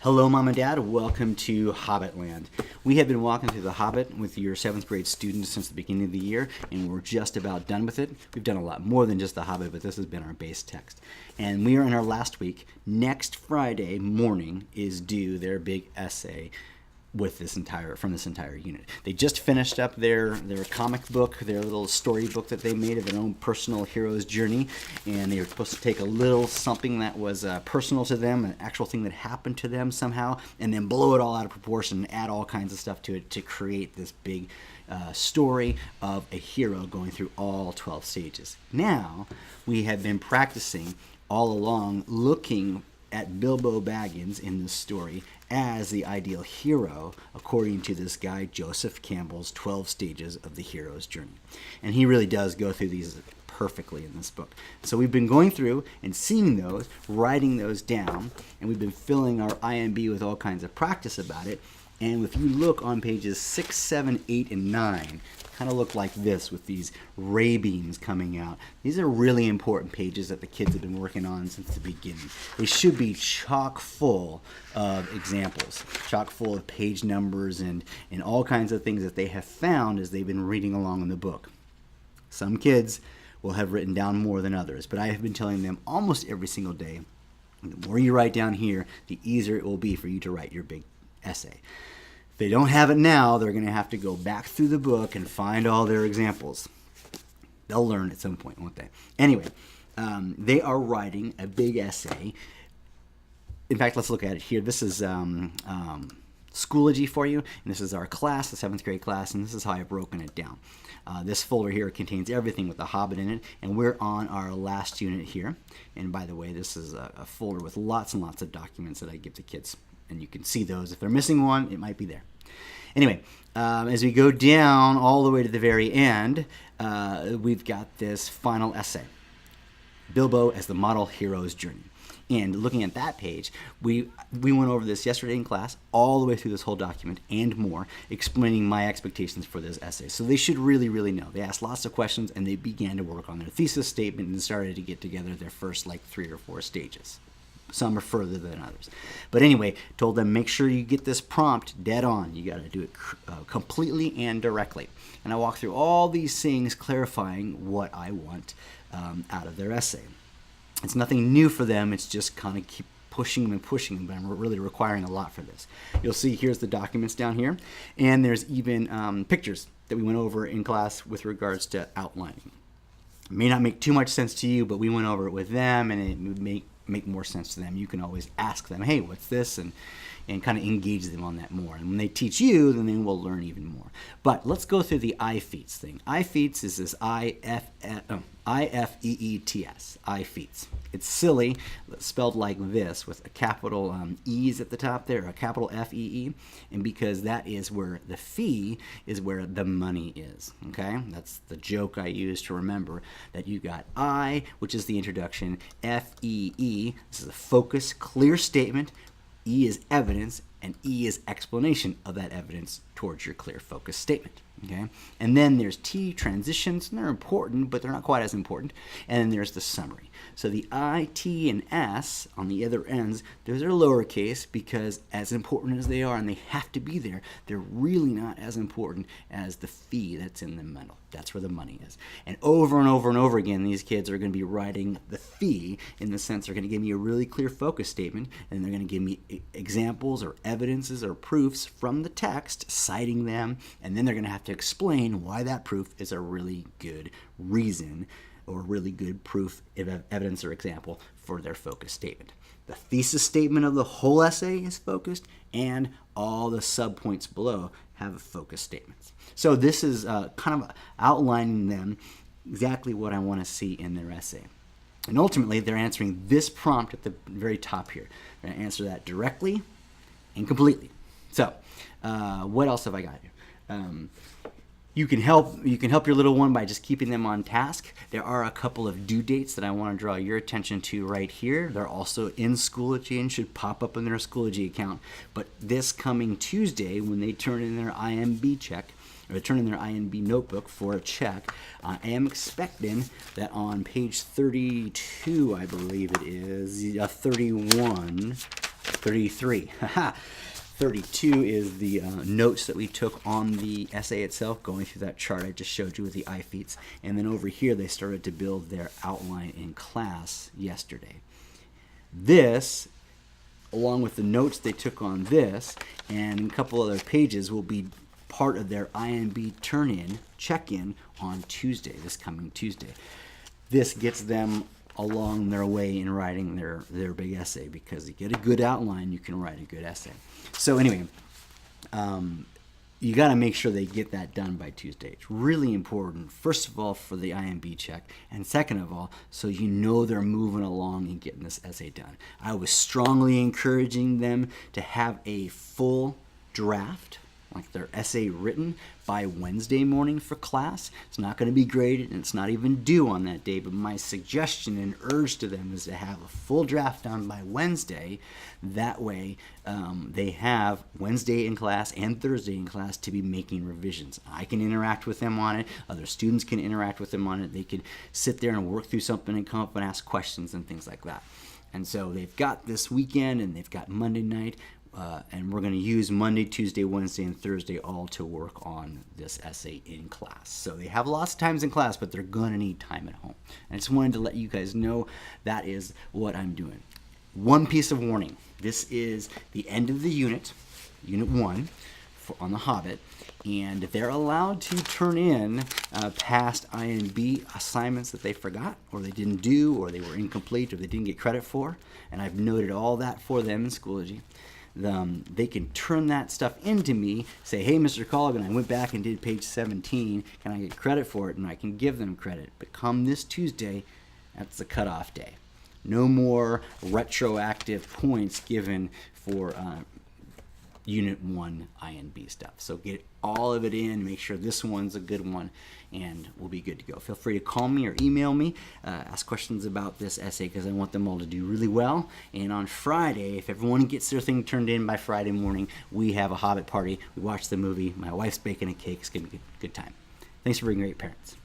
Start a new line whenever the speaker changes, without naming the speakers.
Hello, Mom and Dad. Welcome to Hobbit Land. We have been walking through the Hobbit with your 7th grade students since the beginning of the year, and we're just about done with it. We've done a lot more than just the Hobbit, but this has been our base text. And we are in our last week. Next Friday morning is due their big essay with from this entire unit. They just finished up their comic book, their little story book that they made of their own personal hero's journey, and they were supposed to take a little something that was personal to them, an actual thing that happened to them somehow, and then blow it all out of proportion and add all kinds of stuff to it to create this big story of a hero going through all 12 stages. Now, we have been practicing all along looking at Bilbo Baggins in this story as the ideal hero, according to this guy Joseph Campbell's 12 Stages of the Hero's Journey. And he really does go through these perfectly in this book. So we've been going through and seeing those, writing those down, and we've been filling our IMB with all kinds of practice about it. And if you look on pages 6, 7, 8, and 9, kind of look like this with these ray beams coming out. These are really important pages that the kids have been working on since the beginning. They should be chock full of examples, chock full of page numbers and all kinds of things that they have found as they've been reading along in the book. Some kids will have written down more than others, but I have been telling them almost every single day, the more you write down here, the easier it will be for you to write your big essay. If they don't have it now, they're going to have to go back through the book and find all their examples. They'll learn at some point, won't they? Anyway, they are writing a big essay. In fact, let's look at it here. This is Schoology for you, and this is our class, the 7th grade class, and this is how I've broken it down. This folder here contains everything with the Hobbit in it, and we're on our last unit here. And by the way, this is a folder with lots and lots of documents that I give to kids. And you can see those. If they're missing one, it might be there. Anyway, as we go down all the way to the very end, we've got this final essay, Bilbo as the Model Hero's Journey. And looking at that page, we went over this yesterday in class, all the way through this whole document and more, explaining my expectations for this essay. So they should really, really know. They asked lots of questions, and they began to work on their thesis statement and started to get together their first 3 or 4 stages. Some are further than others. But anyway, told them, make sure you get this prompt dead on. You got to do it completely and directly. And I walk through all these things, clarifying what I want out of their essay. It's nothing new for them. It's just kind of keep pushing them and pushing them, but I'm really requiring a lot for this. You'll see here's the documents down here, and there's even pictures that we went over in class with regards to outlining. It may not make too much sense to you, but we went over it with them, and it would make more sense to them. You can always ask them, hey, what's this? And kind of engage them on that more. And when they teach you, then they will learn even more. But let's go through the IFEETS thing. IFEETS is this I-F-E-E-T-S, IFEETS. It's silly, spelled like this with a capital E's at the top there, a capital F-E-E, and because that is where the fee is where the money is, okay? That's the joke I use to remember that you got I, which is the introduction, F-E-E, this is a focus, clear statement, E is evidence, and E is explanation of that evidence towards your clear focus statement. Okay, and then there's T, transitions, and they're important, but they're not quite as important. And then there's the summary. So the I, T, and S on the other ends, those are lowercase because as important as they are, and they have to be there, they're really not as important as the fee that's in the middle. That's where the money is. And over and over and over again, these kids are going to be writing the fee in the sense they're going to give me a really clear focus statement, and they're going to give me examples or evidences or proofs from the text, citing them, and then they're going to have to explain why that proof is a really good reason or really good proof, evidence, or example for their focus statement. The thesis statement of the whole essay is focused, and all the subpoints below have focus statements. So this is kind of outlining them exactly what I want to see in their essay. And ultimately, they're answering this prompt at the very top here. They're going to answer that directly and completely. So what else have I got here? You can help your little one by just keeping them on task. There are a couple of due dates that I want to draw your attention to right here. They're also in Schoology and should pop up in their Schoology account. But this coming Tuesday, when they turn in their IMB check, or turn in their IMB notebook for a check, I am expecting that on page 32, I believe it is, 31, 33. Haha. 32 is the notes that we took on the essay itself, going through that chart I just showed you with the I-feats. And then over here, they started to build their outline in class yesterday. This, along with the notes they took on this, and a couple other pages, will be part of their IMB turn-in, check-in on Tuesday, this coming Tuesday. This gets them along their way in writing their big essay, because you get a good outline, you can write a good essay. So anyway, you got to make sure they get that done by Tuesday. It's really important, first of all, for the IMB check, and second of all, so you know they're moving along and getting this essay done. I was strongly encouraging them to have a full draft, like their essay written, by Wednesday morning for class. It's not going to be graded, and it's not even due on that day, but my suggestion and urge to them is to have a full draft done by Wednesday. That way they have Wednesday in class and Thursday in class to be making revisions. I can interact with them on it. Other students can interact with them on it. They could sit there and work through something and come up and ask questions and things like that. And so they've got this weekend, and they've got Monday night. And we're going to use Monday, Tuesday, Wednesday, and Thursday all to work on this essay in class. So they have lots of times in class, but they're going to need time at home. I just wanted to let you guys know that is what I'm doing. One piece of warning. This is the end of the unit, Unit 1, on the Hobbit, and they're allowed to turn in past IMB assignments that they forgot, or they didn't do, or they were incomplete, or they didn't get credit for, and I've noted all that for them in Schoology. They can turn that stuff into me, say, hey, Mr. Colligan, I went back and did page 17. Can I get credit for it? And I can give them credit. But come this Tuesday, that's the cutoff day. No more retroactive points given for Unit 1 INB stuff. So get all of it in, make sure this one's a good one, and we'll be good to go. Feel free to call me or email me, ask questions about this essay, because I want them all to do really well. And on Friday, if everyone gets their thing turned in by Friday morning, we have a Hobbit party. We watch the movie. My wife's baking a cake. It's going to be a good time. Thanks for being great parents.